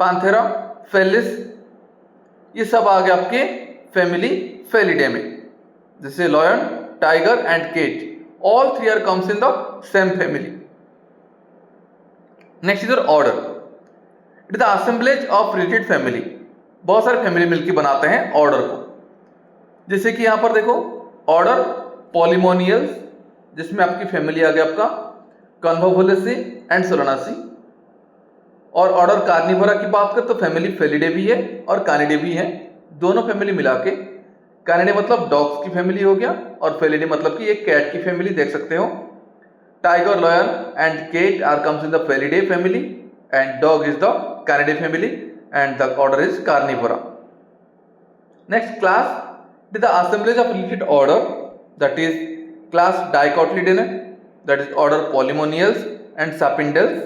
Speaker 1: पांथेरा, फेलिस, ये सब आ गए आपके फैमिली फेलिडे में। जैसे lion, tiger and cat, all three are comes in the same family. Next is order. It is the assemblage of related family, बहुत सारे फैमिली मिलकर बनाते हैं ऑर्डर को। जैसे कि यहां पर देखो ऑर्डर पॉलिमोनियल्स, जिसमें आपकी फैमिली आ गया आपका कन्वोलुलेसी एंड सोलानासी। और ऑर्डर कार्निवोरा की बात करें तो फैमिली फेलिडे भी है और कानिडे भी है, दोनों फैमिली मिला के। कानिडे मतलब डॉग्स की फैमिली हो गया और फेलिडे मतलब कि एक कैट की फैमिली, देख सकते हो। Tiger, lion and cat are comes in the Felidae family and dog is the Canidae family and the order is Carnivora. Next class, it is the assemblage of related order, that is class Dicotyledonea, that is order Polemoniales and Sapindales।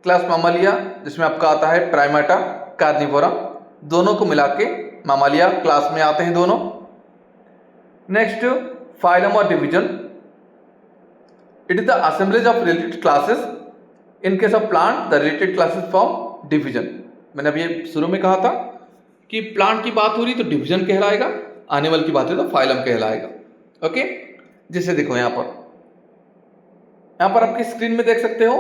Speaker 1: Class Mammalia, जिसमें आपका आता है Primata, Carnivora, दोनों को मिला के मामालिया class में आते हैं दोनों। नेक्स्ट फाइलम और division, it is the assemblage of related classes. In case of plant the related classes form division. मैंने अभी शुरू में कहा था कि प्लांट की बात हो रही तो डिवीजन कहलाएगा, एनिमल की बात है तो फाइलम कहलाएगा। ओके, जैसे देखो यहां पर आपकी स्क्रीन में देख सकते हो,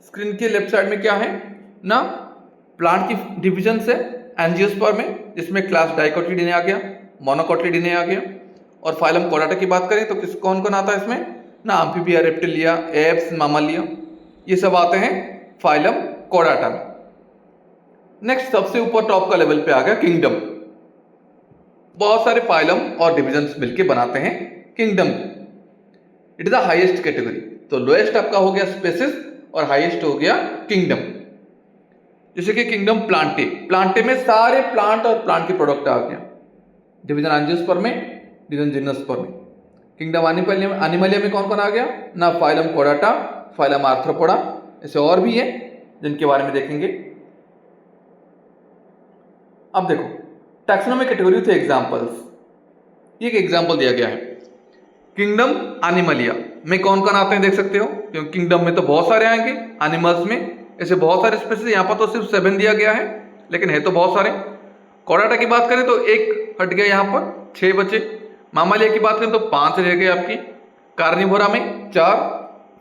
Speaker 1: स्क्रीन के लेफ्ट साइड में क्या है ना, प्लांट की डिवीजन से एंजियोस्पर्म में, जिसमें क्लास डाइकोटिलीडोना आ गया, मोनोकोटिलीडोना आ गया। और फाइलम कोडाटा की बात करें तो किस कौन कौन आता है इसमें ना, एम्फीबिया, रेप्टिलिया, एप्स, मामालिया, ये सब आते हैं फाइलम कोडाटा में। नेक्स्ट सबसे ऊपर टॉप का लेवल पे आ गया किंगडम। बहुत सारे फाइलम और डिविजन्स मिलके बनाते हैं kingdom. It is the highest category, तो लोएस्ट आपका हो गया स्पेसिस और हाईएस्ट हो गया किंगडम। जैसे कि किंगडम प्लांटे, प्लांटे में सारे प्लांट और प्लांट के प्रोडक्ट आ गया। डिवीजन एंजियोस्पर्म में, डिवीजन जिम्नोस्पर्म में। किंगडम एनिमलिया में कौन कौन आ गया ना, फाइलम कोडाटा, फाइलम आर्थ्रोपोडा, ऐसे और भी है जिनके बारे में देखेंगे। अब देखो टैक्सोनॉमिक कैटेगरी थे एग्जांपल्स, एक एग्जांपल दिया गया है किंगडम एनिमलिया में कौन कौन आते हैं देख सकते हो, क्योंकि किंगडम में तो बहुत सारे आएंगे, एनिमल्स में ऐसे बहुत सारे स्पीशीज, यहाँ पर तो सिर्फ 7 दिया गया है लेकिन है तो बहुत सारे। कोडाटा की बात करें तो 1 हट गया, यहाँ पर 6 बचे। मामालिया की बात करें तो 5 रह गए आपकी, कार्निवोरा में 4,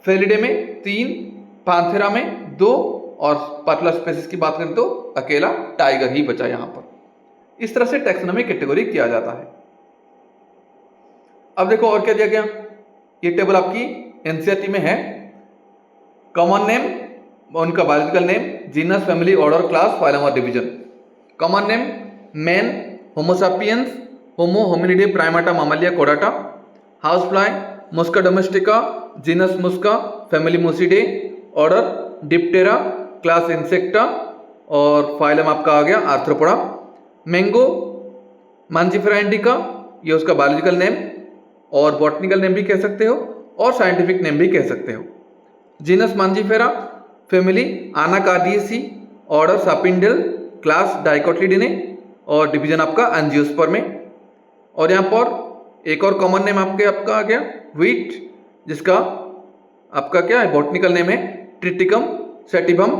Speaker 1: फेलिडे में 3, पांथेरा में 2 और पतला स्पीशीज की बात करें तो अकेला टाइगर ही बचा यहाँ पर। इस तरह से टैक्सोनॉमिक कैटेगरी किया जाता है। अब देखो और क्या दिया गया, ये टेबल आपकी एनसीईआरटी में है। कॉमन नेम, उनका biological name, genus, family, order, class, phylum और division. Common name man, Homo sapiens, Homo, Hominidae, Primata, Mammalia, कोडाटा। House fly, Musca domestica, genus Musca, family Muscidae, order Diptera, class Insecta और phylum आपका आ गया Arthropoda. Mango Mangifera indica, ये उसका biological name और botanical name भी कह सकते हो और साइंटिफिक नेम भी कह सकते हो। जीनस मांजिफेरा, फैमिली आनाकार्डियेसी, ऑर्डर सापिंडल, क्लास डाइकोटिलीडोना और डिवीजन आपका एंजियोस्पर्म में। और यहाँ पर एक और कॉमन नेम आपका आ गया व्हीट, जिसका आपका क्या है बॉटनिकल नेम है Triticum sativum.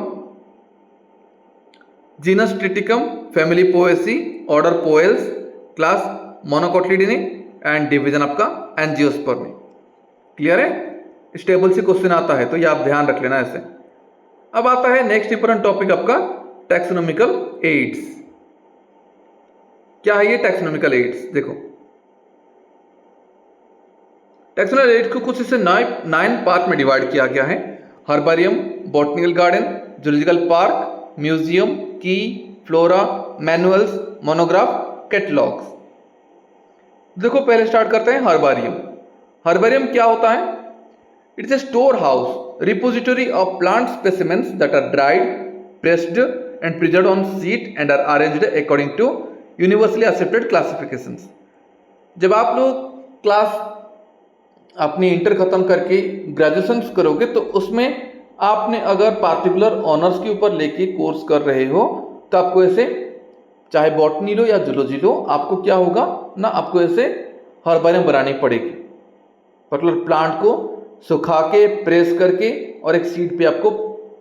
Speaker 1: Genus Triticum, family Poaceae, order Poales, class Monocotyledonae and division आपका एंजियोस्पर्म में। क्लियर है, इस टेबल से क्वेश्चन आता है तो ये आप ध्यान रख लेना ऐसे। अब आता है नेक्स्ट इंपॉर्टेंट टॉपिक आपका टैक्सोनॉमिकल एड्स। क्या है ये टैक्सोनॉमिकल एड्स, देखो टैक्सोनॉमिकल एड्स को कुछ इसे 9 पार्ट में डिवाइड किया गया है। Herbarium, botanical garden, zoological park, museum, की, फ्लोरा, मैनुअल्स, मोनोग्राफ, कैटलॉग्स। देखो पहले स्टार्ट करते हैं हर्बेरियम। हर्बेरियम क्या होता है, it is a store house repository of plant specimens that are dried, pressed and preserved on sheet and are arranged according to universally accepted classifications. जब आप लोग क्लास अपनी इंटर खत्म करके ग्रेजुएशन करोगे तो उसमें आपने अगर पार्टिकुलर ऑनर्स के ऊपर लेके कोर्स कर रहे हो तो आपको ऐसे चाहे बॉटनी लो या जूलॉजी लो, आपको क्या होगा ना, आपको ऐसे हर्बेरियम बनानी पड़ेगी। पर्टिकुलर प्लांट को सुखा के प्रेस करके और एक शीट पे आपको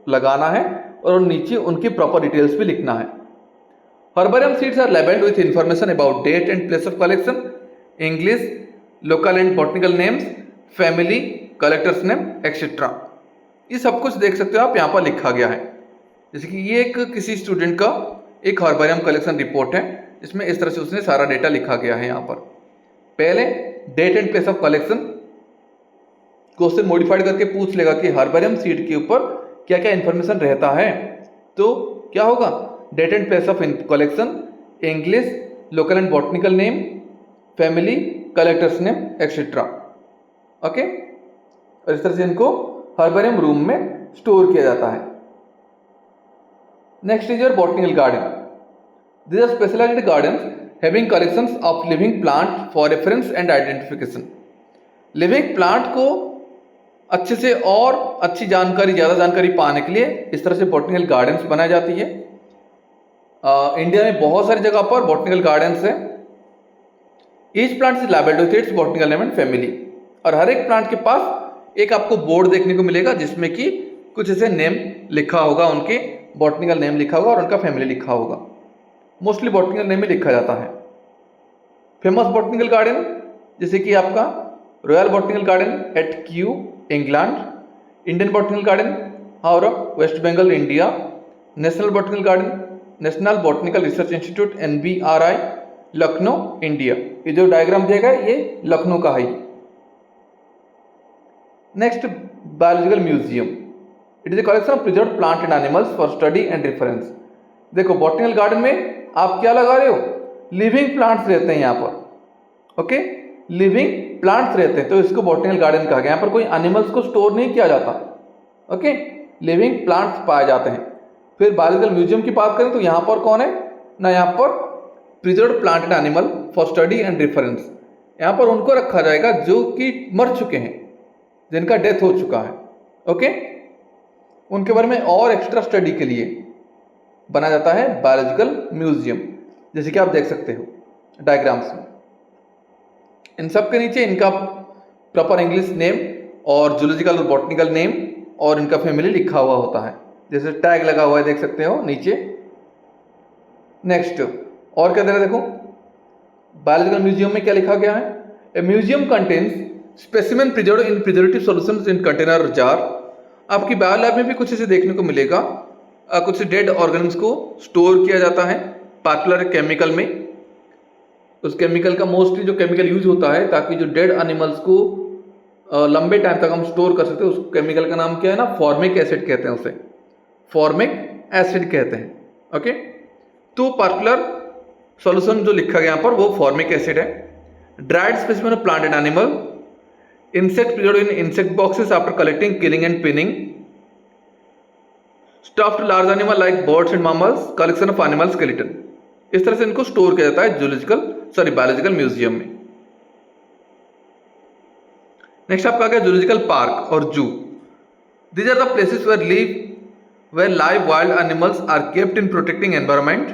Speaker 1: लगाना है और नीचे उनकी प्रॉपर डिटेल्स भी लिखना है। Herbarium seeds are labelled with information about date and place of collection, English, local and botanical names, family, collector's name etcetera. ये सब कुछ देख सकते हो आप, यहाँ पर लिखा गया है। जैसे कि ये एक किसी स्टूडेंट का एक हर्बेरियम कलेक्शन रिपोर्ट है, इसमें इस तरह से उसने सारा डेटा लिखा गया है। यहाँ पर पहले date and place of collection question modified करके पूछ लेगा कि हर्बेरियम सीड के ऊपर क्या क्या इंफॉर्मेशन रहता है। तो क्या होगा, date and place of collection, English, local and botanical name, family, collector's name etcetera. Okay, और इस तरह से इनको हर्बेरियम रूम में स्टोर किया जाता है। Next is your botanical garden. These are specialized gardens having collections of living plant for reference and identification. Living plant को अच्छे से और अच्छी जानकारी, ज़्यादा जानकारी पाने के लिए इस तरह से बॉटनिकल गार्डन्स बनाई जाती है। इंडिया में बहुत सारी जगह पर बॉटनिकल गार्डन्स है। Each plant is labelled with its botanical name and family, और हर एक प्लांट के पास एक आपको बोर्ड देखने को मिलेगा जिसमें कि कुछ ऐसे नेम लिखा होगा, उनके बॉटनिकल नेम लिखा होगा और उनका फैमिली लिखा होगा। मोस्टली बॉटनिकल नेम में लिखा जाता है। फेमस बॉटनिकल गार्डन जैसे कि आपका Royal Botanical Garden at Kew England, Indian Botanical Garden Howrah West Bengal India, National Botanical Garden National Botanical Research Institute NBRI Lucknow India. ये जो डायग्राम दिया गया है ये लखनऊ का है। Next biological museum, it is a collection of preserved plant and animals for study and reference. देखो botanical garden में आप क्या लगा रहे हो, लिविंग प्लांट्स रहते हैं यहाँ पर। ओके, लिविंग प्लांट्स रहते हैं तो इसको बॉटनिकल गार्डन कहा गया। यहाँ पर कोई एनिमल्स को स्टोर नहीं किया जाता। ओके, लिविंग प्लांट्स पाए जाते हैं। फिर बायोलॉजिकल म्यूजियम की बात करें तो यहाँ पर कौन है ना, यहाँ पर preserved plant and animal for study and reference. यहाँ पर उनको रखा जाएगा जो कि मर चुके हैं, जिनका डेथ हो चुका है। ओके, उनके बारे में और एक्स्ट्रा स्टडी के लिए बना जाता है बायोलॉजिकल म्यूजियम, जैसे कि आप देख सकते हो डायग्राम्स में। इन सब के नीचे इनका प्रॉपर इंग्लिश नेम और जूलॉजिकल और बॉटनिकल नेम और इनका फैमिली लिखा हुआ होता है, जैसे टैग लगा हुआ है देख सकते हो नीचे। नेक्स्ट और क्या दे रहा है देखो, बायोलॉजिकल म्यूजियम में क्या लिखा गया है, a museum contains specimen preserved in preservative solutions in container jar. आपकी बायो लैब में भी कुछ ऐसे देखने को मिलेगा, कुछ डेड ऑर्गेनिम्स को स्टोर किया जाता है पार्टिकुलर केमिकल में। उस केमिकल का मोस्टली जो केमिकल यूज होता है ताकि जो डेड एनिमल्स को लंबे टाइम तक हम स्टोर कर सकते हैं, उस केमिकल का नाम क्या है ना, फॉर्मिक एसिड कहते हैं उसे, फॉर्मिक एसिड कहते हैं। ओके, तो पार्टिकुलर सॉल्यूशन जो लिखा गया यहाँ पर वो फॉर्मिक एसिड है। Dried specimen of plant and animal, insect preserved in insect boxes after collecting, killing and pinning, stuffed large animal like birds and mammals, collection of animal skeleton. इस तरह से इनको स्टोर किया जाता है बायोलॉजिकल म्यूजियम में। Next आपका क्या, जूलॉजिकल पार्क और zoo. These are the places where live wild animals are kept in protecting environment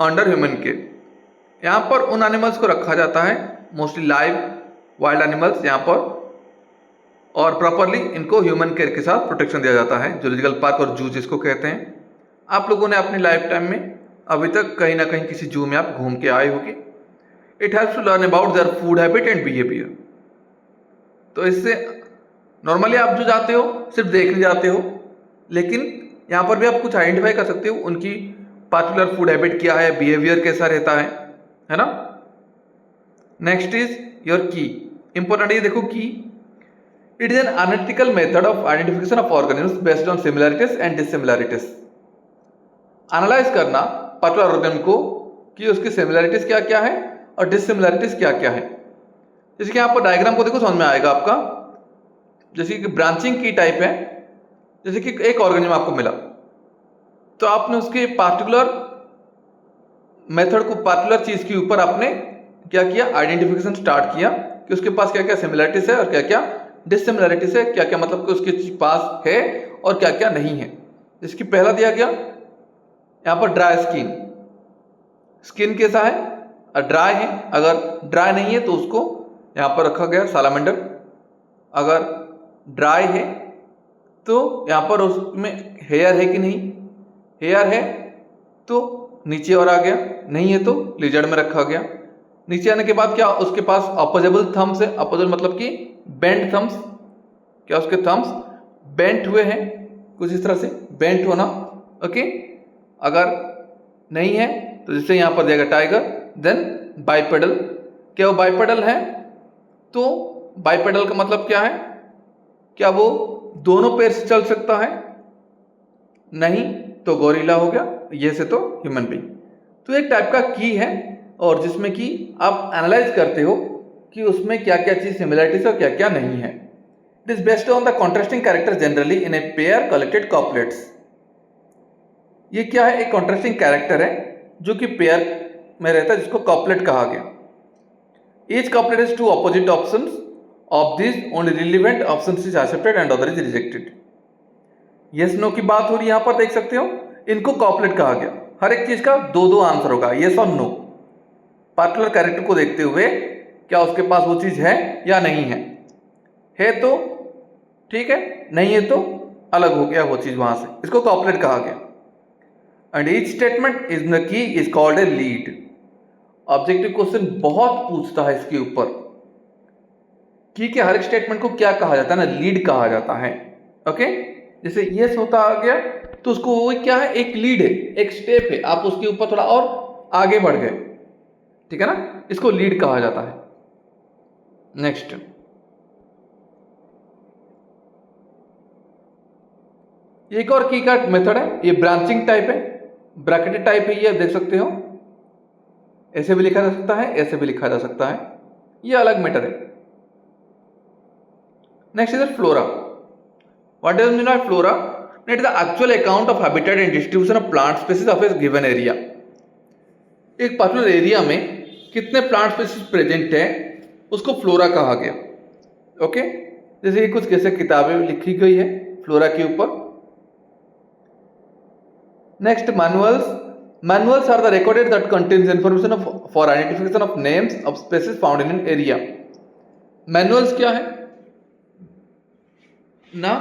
Speaker 1: under human care. यहाँ पर उन एनिमल्स को रखा जाता है, मोस्टली लाइव वाइल्ड एनिमल्स यहाँ पर, और प्रॉपरली इनको ह्यूमन केयर के साथ प्रोटेक्शन दिया जाता है। जूलॉजिकल पार्क और जू जिसको कहते हैं। आप लोगों ने अपनी लाइफ टाइम में अभी तक कहीं ना कहीं किसी जू में आप घूम के आए होंगे। It helps to learn about their food habit and behaviour. तो इससे नॉर्मली आप जो जाते हो सिर्फ देखने जाते हो, लेकिन यहाँ पर भी आप कुछ आइडेंटिफाई कर सकते हो उनकी पार्टिकुलर फूड हैबिट क्या है, बिहेवियर कैसा रहता है ना। नेक्स्ट इज योर की, इंपॉर्टेंट ये देखो की, it is an analytical method of identification of organisms based on similarities and dissimilarities. Analyse करना पर्टिकुलर ऑर्गेनिज्म को कि उसकी सिमिलरिटीज क्या क्या है और डिसिमिलरिटीज क्या क्या है। जैसे कि यहाँ पर डायग्राम को देखो समझ में आएगा आपका, जैसे कि ब्रांचिंग की टाइप है। जैसे कि एक ऑर्गेनिज्म आपको मिला तो आपने उसके पार्टिकुलर मेथड को, पार्टिकुलर चीज के ऊपर आपने क्या किया, आइडेंटिफिकेशन स्टार्ट किया कि उसके पास क्या क्या सिमिलरिटीज है और क्या क्या डिसिमिलरिटीज है, क्या क्या मतलब कि उसके पास है और क्या क्या नहीं है। इसकी पहला दिया गया यहाँ पर ड्राई स्किन, स्किन कैसा है, ड्राई है। अगर ड्राई नहीं है तो उसको यहाँ पर रखा गया सालामेंडर। अगर ड्राई है तो यहाँ पर उसमें हेयर है कि नहीं, हेयर है तो नीचे और आ गया, नहीं है तो लिजर्ड में रखा गया। नीचे आने के बाद क्या उसके पास अपोजेबल थम्स है, अपोजेबल मतलब कि बेंट थम्स, क्या उसके थम्स बेंट हुए हैं, कुछ इस तरह से बेंट होना, ओके, अगर नहीं है तो जैसे यहाँ पर देगा टाइगर, देन बाइपेडल। क्या वो बाइपेडल है? तो बाइपेडल का मतलब क्या है? क्या वो दोनों पैर से चल सकता है? नहीं, तो गोरिल्ला हो गया, ये से तो ह्यूमन बीइंग। तो एक टाइप का की है और जिसमें कि आप एनालाइज करते हो कि उसमें क्या क्या चीज सिमिलरिटीज और क्या क्या नहीं है। It is based on the contrasting character generally in a pair collected couplets. ये क्या है? एक कॉन्ट्रास्टिंग कैरेक्टर है जो कि पेयर में रहता है, जिसको कॉपलेट कहा गया। Each couplet is two opposite options, of this only relevant option is accepted and other is rejected. Yes no की बात हो रही, यहां पर देख सकते हो, इनको कॉपलेट कहा गया। हर एक चीज का दो दो आंसर होगा, यस और नो। पार्टिकुलर कैरेक्टर को देखते हुए क्या उसके पास वो चीज है या नहीं है तो ठीक है, नहीं है तो अलग हो गया वो चीज वहां से, इसको कॉपलेट कहा गया। And each statement is the key is called a lead. Objective question बहुत पूछता है इसके ऊपर, की के हर एक स्टेटमेंट को क्या कहा जाता है ना, लीड कहा जाता है। ओके, जैसे यस होता आ गया तो उसको वो क्या है, एक लीड है, एक स्टेप है, आप उसके ऊपर थोड़ा और आगे बढ़ गए, ठीक है ना, इसको लीड कहा जाता है। नेक्स्ट, एक और की का मेथड है, ये ब्रांचिंग टाइप है, ब्रैकेटेड टाइप है, ये आप देख सकते हो, ऐसे भी लिखा जा सकता है, ऐसे भी लिखा जा सकता है, ये अलग मैटर है। Next is flora. What does mean bye flora? It is the actual account of habitat and distribution of plant species of A given area. एक पर्टिकुलर एरिया में कितने प्लांट स्पीसीज प्रेजेंट है उसको फ्लोरा कहा गया। Okay, जैसे ये कुछ कैसे किताबें लिखी गई है फ्लोरा के ऊपर। Next, manuals. Manuals are the recorded that contains information for identification of names of species found in an area. Manuals क्या है ना?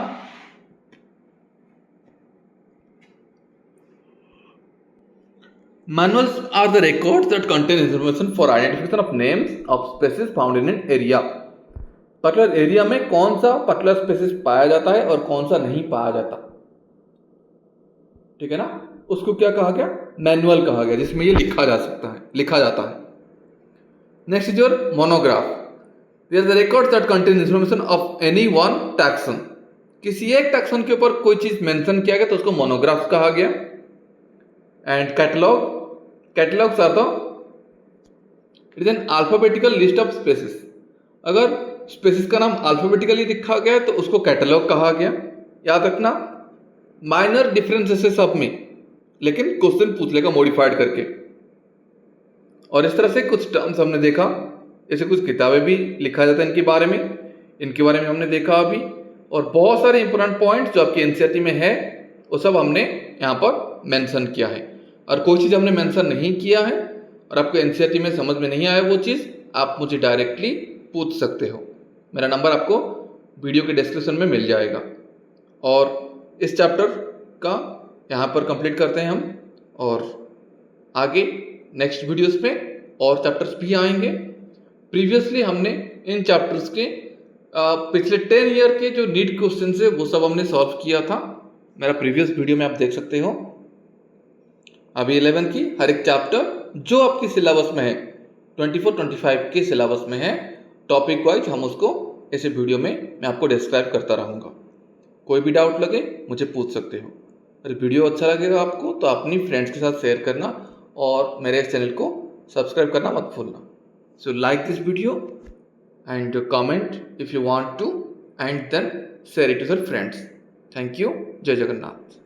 Speaker 1: Manuals are the records that contain information for identification of names of species found in an area. Particular area में कौन सा particular spaces पाया जाता है और कौन सा नहीं पाया जाता, ठीक है ना, उसको क्या कहा गया? मैनुअल कहा गया, जिसमें ये लिखा जाता है। Next is your monograph. There is the record that contain information of any one taxon. किसी एक टैक्सन के ऊपर कोई चीज मेंशन किया गया तो उसको मोनोग्राफ कहा गया। And catalogues are the it is an alphabetical list of species. अगर स्पेसिस का नाम अल्फाबेटिकली लिखा गया तो उसको कैटलॉग कहा गया। याद रखना, माइनर डिफरेंसेस सब में, लेकिन क्वेश्चन पूछ लेगा मॉडिफाइड करके। और इस तरह से कुछ टर्म्स हमने देखा, ऐसे कुछ किताबें भी लिखा जाता है इनके बारे में हमने देखा अभी। और बहुत सारे इंपोर्टेंट पॉइंट्स जो आपके एनसीईआरटी में है वो सब हमने यहाँ पर मेंशन किया है। और कोई चीज़ हमने मेंशन नहीं किया है और आपको एनसीईआरटी में समझ में नहीं आया वो चीज़, आप मुझे डायरेक्टली पूछ सकते हो। मेरा नंबर आपको वीडियो के डिस्क्रिप्शन में मिल जाएगा। और इस चैप्टर का यहाँ पर कंप्लीट करते हैं हम, और आगे नेक्स्ट वीडियोस पे और चैप्टर्स भी आएंगे। प्रीवियसली हमने इन चैप्टर्स के पिछले 10 ईयर के जो नीट क्वेश्चन है वो सब हमने सॉल्व किया था। मेरा प्रीवियस वीडियो में आप देख सकते हो। अभी 11 की हर एक चैप्टर जो आपकी सिलेबस में है, 24-25 के सिलेबस में है, टॉपिक वाइज हम उसको ऐसे वीडियो में मैं आपको डिस्क्राइब करता रहूँगा। कोई भी डाउट लगे मुझे पूछ सकते हो। अगर वीडियो अच्छा लगेगा आपको तो अपनी फ्रेंड्स के साथ शेयर करना और मेरे इस चैनल को सब्सक्राइब करना मत भूलना। So like this video and comment if you want to and then share it to your friends. Thank you. जय जगन्नाथ।